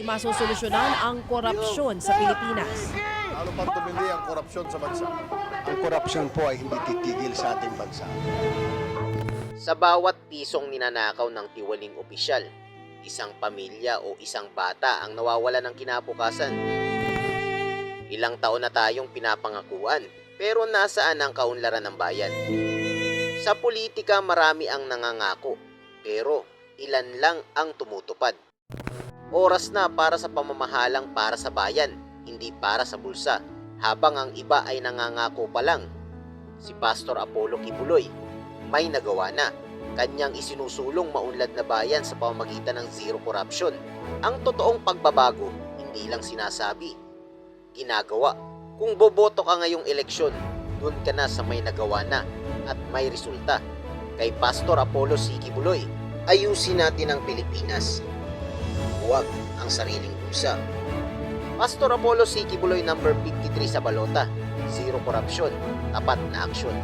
masosolusyonan ang korupsyon sa Pilipinas. Lalo pang tumindi ang korupsyon sa bansa. Ang korupsyon po ay hindi titigil sa ating bansa. Sa bawat pisong ninanakaw ng tiwaling opisyal, isang pamilya o isang bata ang nawawala ng kinabukasan. Ilang taon na tayong pinapangakuan, pero nasaan ang kaunlaran ng bayan? Sa politika marami ang nangangako, pero ilan lang ang tumutupad. Oras na para sa pamamahalang para sa bayan, hindi para sa bulsa, habang ang iba ay nangangako pa lang. Si Pastor Apollo Kibuloy may nagawa na. Kanyang isinusulong maunlad na bayan sa pamamagitan ng zero corruption. Ang totoong pagbabago, hindi lang sinasabi, ginagawa. Kung boboto ka ngayong eleksyon, doon ka na sa may nagawa na at may resulta. Kay Pastor Apollo C. Kibuloy, ayusin natin ang Pilipinas. Huwag ang sariling bulsa. Pastor Apollo C. Kibuloy, number 53 sa balota. Zero corruption, tapat na aksyon.